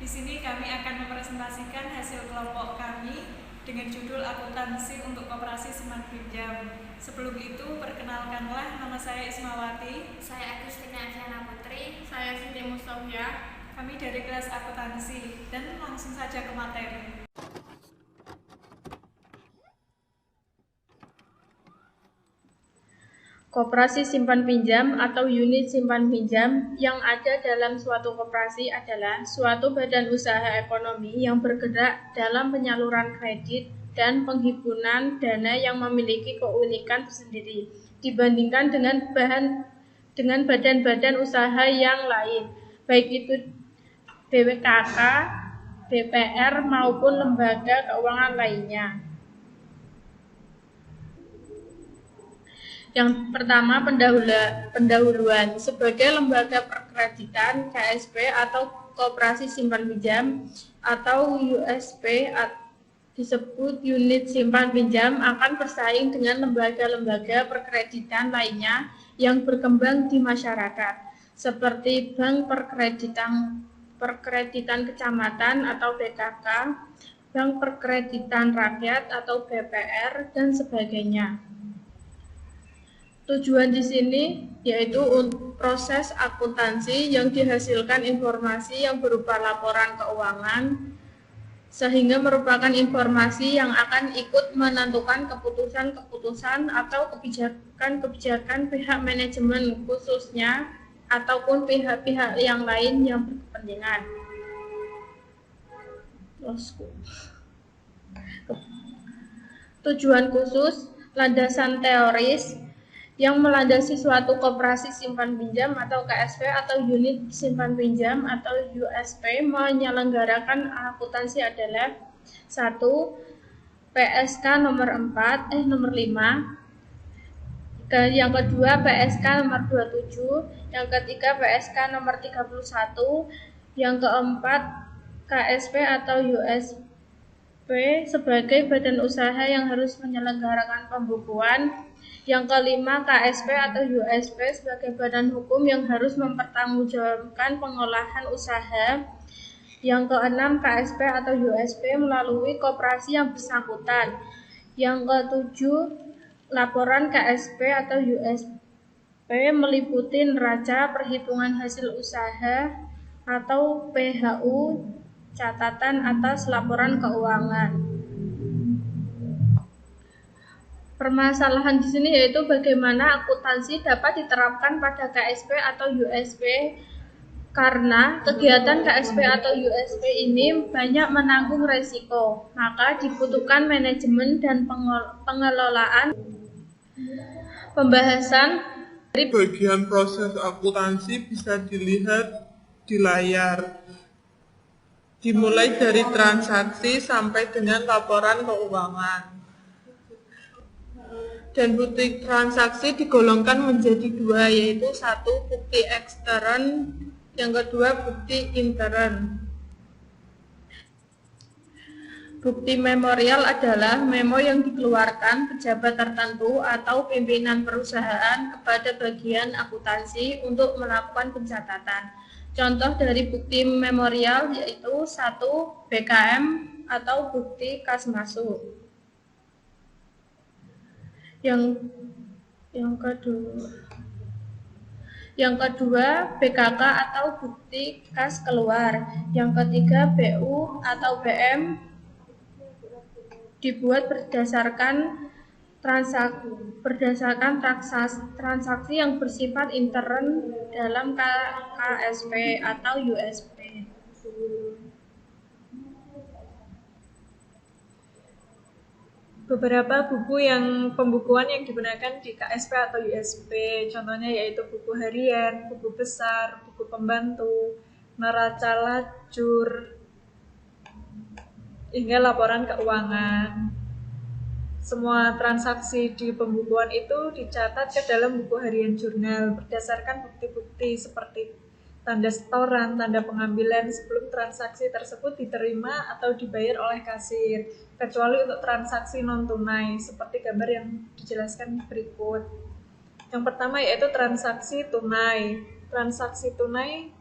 sini kami akan mempresentasikan hasil kelompok kami dengan judul akuntansi untuk koperasi simpan pinjam. Sebelum itu, perkenalkanlah, nama saya Ismawati. Saya Agustina Aviana Putri. Saya Siti Mustofia. Kami dari kelas akuntansi dan langsung saja ke materi. Koperasi simpan pinjam atau unit simpan pinjam yang ada dalam suatu koperasi adalah suatu badan usaha ekonomi yang bergerak dalam penyaluran kredit dan penghimpunan dana yang memiliki keunikan tersendiri dibandingkan dengan badan-badan usaha yang lain, baik itu BWKK, BPR maupun lembaga keuangan lainnya. Yang pertama, pendahuluan. Sebagai lembaga perkreditan, KSP atau koperasi simpan pinjam atau USP disebut unit simpan pinjam akan bersaing dengan lembaga-lembaga perkreditan lainnya yang berkembang di masyarakat, seperti Bank Perkreditan Kecamatan atau BKK, Bank Perkreditan Rakyat atau BPR, dan sebagainya. Tujuan di sini yaitu proses akuntansi yang dihasilkan informasi yang berupa laporan keuangan, sehingga merupakan informasi yang akan ikut menentukan keputusan-keputusan atau kebijakan-kebijakan pihak manajemen khususnya ataupun pihak-pihak yang lain yang berkepentingan. Tujuan khusus, landasan teoris yang melandasi suatu koperasi simpan pinjam atau KSP atau unit simpan pinjam atau USP menyelenggarakan akuntansi adalah 1. PSK nomor 5, yang kedua PSK nomor 27, yang ketiga PSK nomor 31, yang keempat KSP atau USP sebagai badan usaha yang harus menyelenggarakan pembukuan. Yang kelima, KSP atau USP sebagai badan hukum yang harus mempertanggungjawabkan pengolahan usaha. Yang keenam, KSP atau USP melalui koperasi yang bersangkutan. Yang ketujuh, laporan KSP atau USP meliputi neraca perhitungan hasil usaha atau PHU, catatan atas laporan keuangan. Permasalahan di sini yaitu bagaimana akuntansi dapat diterapkan pada KSP atau USP, karena kegiatan KSP atau USP ini banyak menanggung resiko, maka dibutuhkan manajemen dan pengelolaan. Pembahasan dari bagian proses akuntansi bisa dilihat di layar, dimulai dari transaksi sampai dengan laporan keuangan. Dan bukti transaksi digolongkan menjadi dua, yaitu satu bukti ekstern, yang kedua bukti intern. Bukti memorial adalah memo yang dikeluarkan pejabat tertentu atau pimpinan perusahaan kepada bagian akuntansi untuk melakukan pencatatan. Contoh dari bukti memorial yaitu 1. BKM atau bukti kas masuk. Yang kedua BKK atau bukti kas keluar. Yang ketiga BU atau BM dibuat berdasarkan transaksi yang bersifat intern dalam KSP atau USP. Beberapa buku yang pembukuan yang digunakan di KSP atau USP, contohnya yaitu buku harian, buku besar, buku pembantu, neraca lajur, hingga laporan keuangan. Semua transaksi di pembukuan itu dicatat ke dalam buku harian jurnal berdasarkan bukti-bukti seperti tanda setoran, tanda pengambilan sebelum transaksi tersebut diterima atau dibayar oleh kasir, kecuali untuk transaksi non-tunai, seperti gambar yang dijelaskan berikut. Yang pertama yaitu transaksi tunai. Transaksi tunai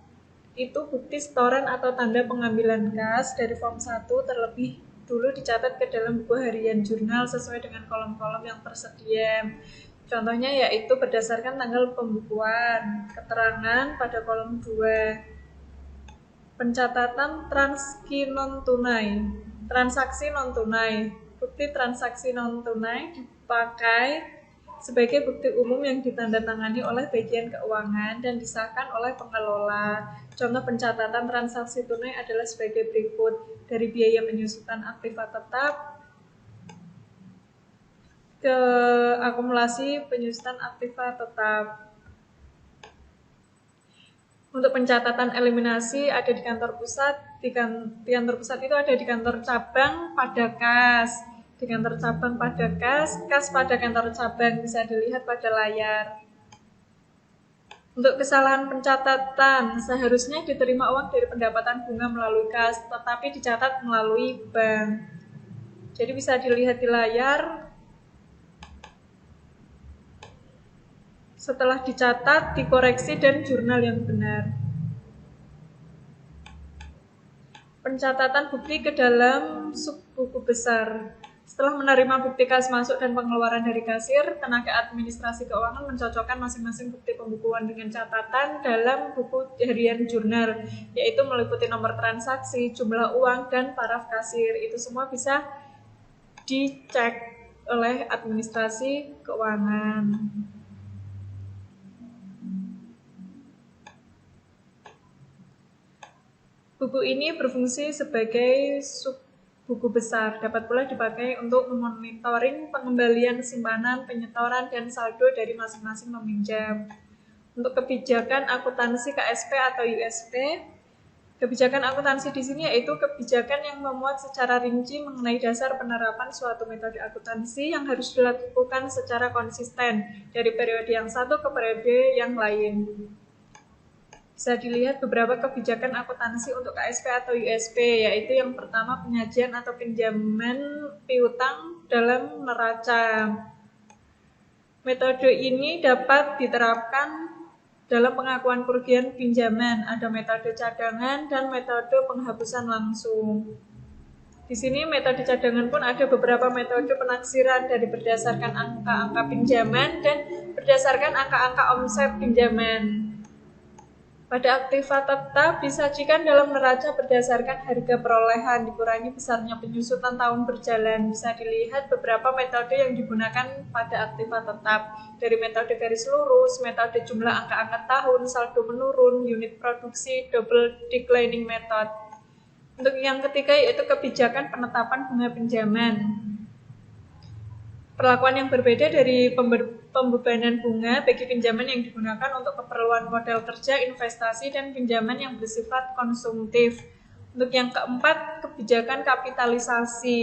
itu bukti setoran atau tanda pengambilan kas dari form 1 terlebih dulu dicatat ke dalam buku harian jurnal sesuai dengan kolom-kolom yang tersedia. Contohnya yaitu berdasarkan tanggal pembukuan, keterangan pada kolom 2, pencatatan transaksi non-tunai. Bukti transaksi non-tunai dipakai sebagai bukti umum yang ditandatangani oleh bagian keuangan dan disahkan oleh pengelola. Contoh pencatatan transaksi tunai adalah sebagai berikut: dari biaya penyusutan aktiva tetap ke akumulasi penyusutan aktiva tetap. Untuk pencatatan eliminasi ada di kantor pusat. Di kantor pusat itu ada di kantor cabang pada kas. Di kantor cabang pada kas pada kantor cabang bisa dilihat pada layar. Untuk kesalahan pencatatan, seharusnya diterima uang dari pendapatan bunga melalui kas, tetapi dicatat melalui bank. Jadi bisa dilihat di layar. Setelah dicatat, dikoreksi dan jurnal yang benar. Pencatatan bukti ke dalam subbuku besar. Setelah menerima bukti kas masuk dan pengeluaran dari kasir, tenaga administrasi keuangan mencocokkan masing-masing bukti pembukuan dengan catatan dalam buku harian jurnal, yaitu meliputi nomor transaksi, jumlah uang, dan paraf kasir. Itu semua bisa dicek oleh administrasi keuangan. Buku ini berfungsi sebagai subbuku besar, dapat pula dipakai untuk memonitoring pengembalian simpanan, penyetoran, dan saldo dari masing-masing peminjam. Untuk kebijakan akuntansi KSP atau USP, kebijakan akuntansi di sini yaitu kebijakan yang memuat secara rinci mengenai dasar penerapan suatu metode akuntansi yang harus dilakukan secara konsisten dari periode yang satu ke periode yang lain. Bisa dilihat beberapa kebijakan akuntansi untuk KSP atau USP, yaitu yang pertama penyajian atau pinjaman piutang dalam neraca. Metode ini dapat diterapkan dalam pengakuan kerugian pinjaman. Ada metode cadangan dan metode penghapusan langsung. Di sini metode cadangan pun ada beberapa metode penaksiran dari berdasarkan angka-angka pinjaman dan berdasarkan angka-angka omset pinjaman. Pada aktiva tetap disajikan dalam neraca berdasarkan harga perolehan dikurangi besarnya penyusutan tahun berjalan. Bisa dilihat beberapa metode yang digunakan pada aktiva tetap, dari metode garis lurus, metode jumlah angka-angka tahun, saldo menurun, unit produksi, double declining method. Untuk yang ketiga yaitu kebijakan penetapan bunga pinjaman. Perlakuan yang berbeda dari pembebanan bunga bagi pinjaman yang digunakan untuk keperluan modal kerja, investasi, dan pinjaman yang bersifat konsumtif. Untuk yang keempat, kebijakan kapitalisasi.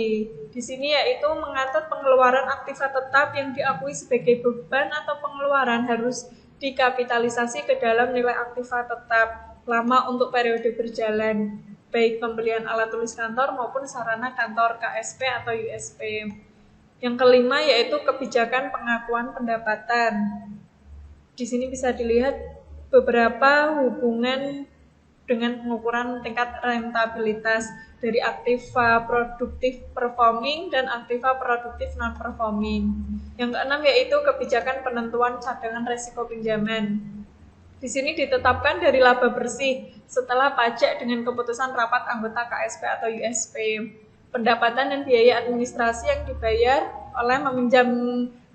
Di sini yaitu mengatur pengeluaran aktiva tetap yang diakui sebagai beban atau pengeluaran harus dikapitalisasi ke dalam nilai aktiva tetap lama untuk periode berjalan, baik pembelian alat tulis kantor maupun sarana kantor KSP atau USP. Yang kelima yaitu kebijakan pengakuan pendapatan. Di sini bisa dilihat beberapa hubungan dengan pengukuran tingkat rentabilitas dari aktiva produktif performing dan aktiva produktif non performing. Yang keenam yaitu kebijakan penentuan cadangan risiko pinjaman. Di sini ditetapkan dari laba bersih setelah pajak dengan keputusan rapat anggota KSP atau USP. Pendapatan dan biaya administrasi yang dibayar oleh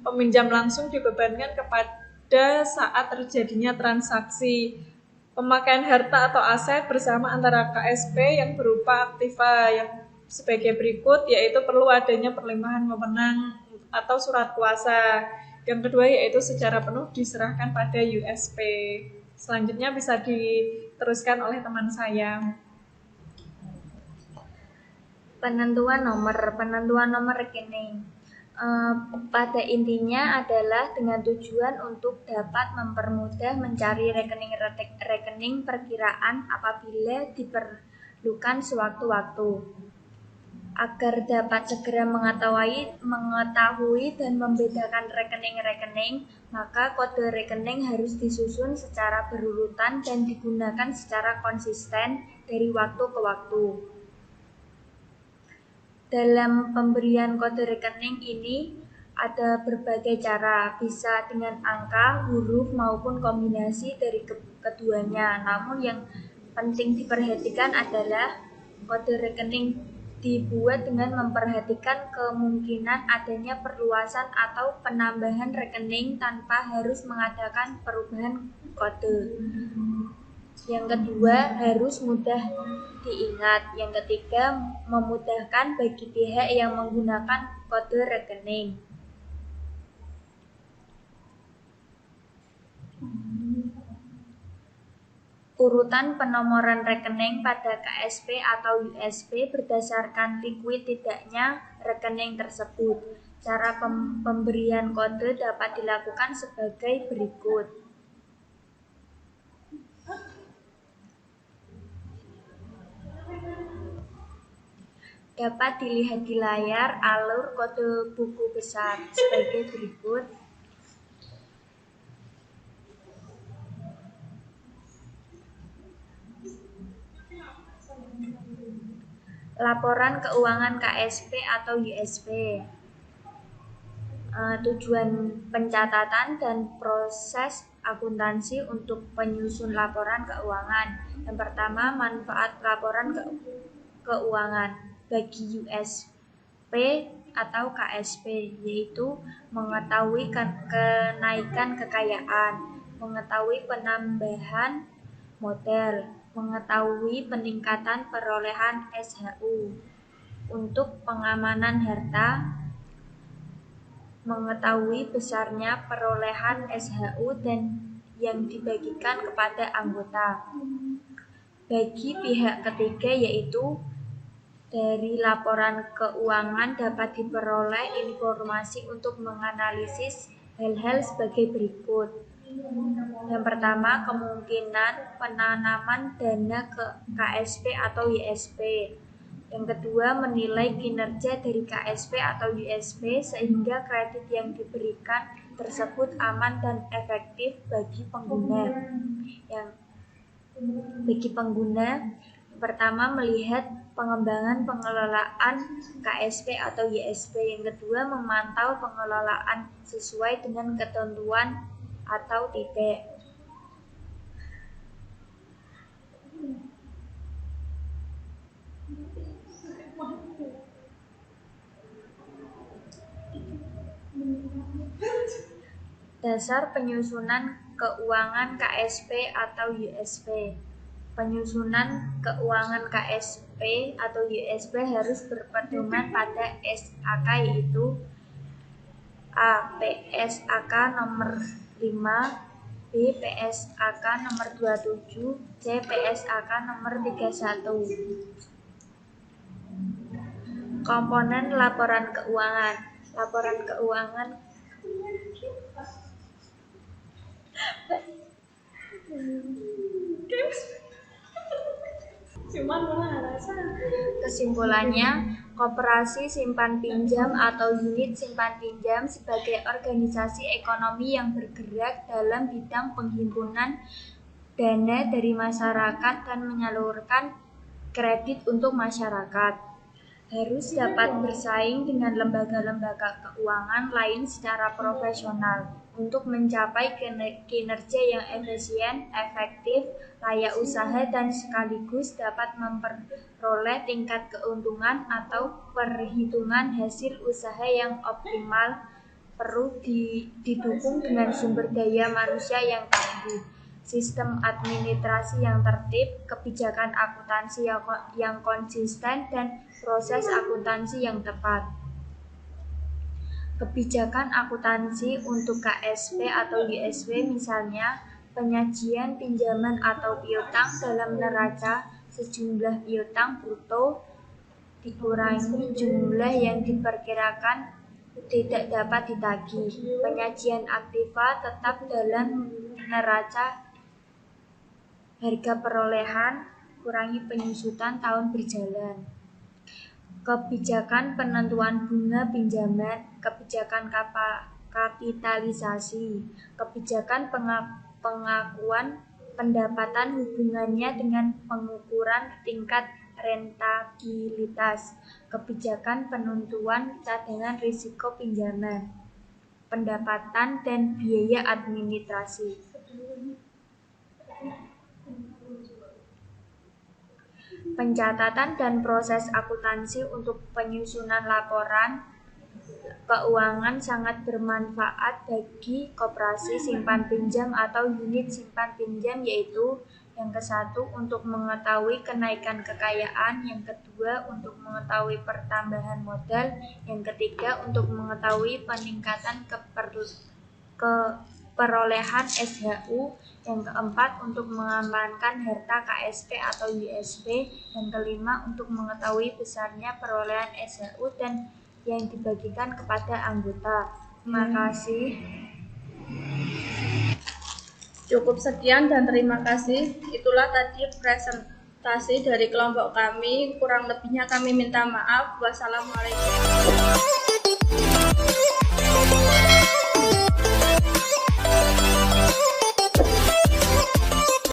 peminjam langsung dibebankan kepada saat terjadinya transaksi. Pemakaian harta atau aset bersama antara KSP yang berupa aktiva yang sebagai berikut, yaitu perlu adanya perlimpahan wewenang atau surat kuasa. Yang kedua yaitu secara penuh diserahkan pada USP. Selanjutnya bisa diteruskan oleh teman saya. Penentuan nomor rekening. Pada intinya adalah dengan tujuan untuk dapat mempermudah mencari rekening perkiraan apabila diperlukan sewaktu-waktu. Agar dapat segera mengetahui dan membedakan rekening-rekening, maka kode rekening harus disusun secara berurutan dan digunakan secara konsisten dari waktu ke waktu. Dalam pemberian kode rekening ini ada berbagai cara, bisa dengan angka, huruf, maupun kombinasi dari keduanya. Namun yang penting diperhatikan adalah kode rekening dibuat dengan memperhatikan kemungkinan adanya perluasan atau penambahan rekening tanpa harus mengadakan perubahan kode. Yang kedua, harus mudah diingat. Yang ketiga, memudahkan bagi pihak yang menggunakan kode rekening. Urutan penomoran rekening pada KSP atau USB berdasarkan liquid tidaknya rekening tersebut. Cara pemberian kode dapat dilakukan sebagai berikut. Dapat dilihat di layar alur kode buku besar sebagai berikut. Laporan keuangan KSP atau USB. Tujuan pencatatan dan proses akuntansi untuk penyusun laporan keuangan. Yang pertama, manfaat laporan keuangan bagi USB atau KSP, yaitu mengetahui kenaikan kekayaan, mengetahui penambahan modal, mengetahui peningkatan perolehan SHU untuk pengamanan harta, mengetahui besarnya perolehan SHU dan yang dibagikan kepada anggota. Bagi pihak ketiga, yaitu dari laporan keuangan dapat diperoleh informasi untuk menganalisis hal-hal sebagai berikut. Yang pertama, kemungkinan penanaman dana ke KSP atau YSP. Yang kedua, menilai kinerja dari KSP atau YSP sehingga kredit yang diberikan tersebut aman dan efektif bagi pengguna. Pertama, melihat pengembangan pengelolaan KSP atau YSP. Yang kedua, memantau pengelolaan sesuai dengan ketentuan atau tidak. Dasar penyusunan keuangan KSP atau YSP. Penyusunan keuangan KSP atau YSP harus berpedoman pada SAK, yaitu A. PSAK nomor 5, B. PSAK nomor 27, C. PSAK nomor 31. Komponen laporan keuangan. Laporan keuangan Kesimpulannya, koperasi simpan pinjam atau unit simpan pinjam sebagai organisasi ekonomi yang bergerak dalam bidang penghimpunan dana dari masyarakat dan menyalurkan kredit untuk masyarakat, harus dapat bersaing dengan lembaga-lembaga keuangan lain secara profesional untuk mencapai kinerja yang efisien, efektif, layak usaha, dan sekaligus dapat memperoleh tingkat keuntungan atau perhitungan hasil usaha yang optimal. Perlu didukung dengan sumber daya manusia yang tangguh, sistem administrasi yang tertib, kebijakan akuntansi yang konsisten, dan proses akuntansi yang tepat. Kebijakan akuntansi untuk KSP atau YSP misalnya penyajian pinjaman atau piutang dalam neraca sejumlah piutang bruto dikurangi jumlah yang diperkirakan tidak dapat ditagih. Penyajian aktiva tetap dalam neraca harga perolehan kurangi penyusutan tahun berjalan. Kebijakan penentuan bunga pinjaman, kebijakan kapitalisasi. Kebijakan pengakuan pendapatan hubungannya dengan pengukuran tingkat rentabilitas. Kebijakan penentuan cadangan risiko pinjaman, pendapatan dan biaya administrasi. Pencatatan dan proses akuntansi untuk penyusunan laporan keuangan sangat bermanfaat bagi koperasi simpan pinjam atau unit simpan pinjam, yaitu yang ke-1 untuk mengetahui kenaikan kekayaan, yang kedua untuk mengetahui pertambahan modal, yang ketiga untuk mengetahui peningkatan perolehan SHU, yang keempat untuk mengamankan harta KSP atau USP, yang kelima untuk mengetahui besarnya perolehan SHU dan yang dibagikan kepada anggota. Terima kasih. Cukup sekian dan terima kasih. Itulah tadi presentasi dari kelompok kami. Kurang lebihnya kami minta maaf. Wassalamualaikum.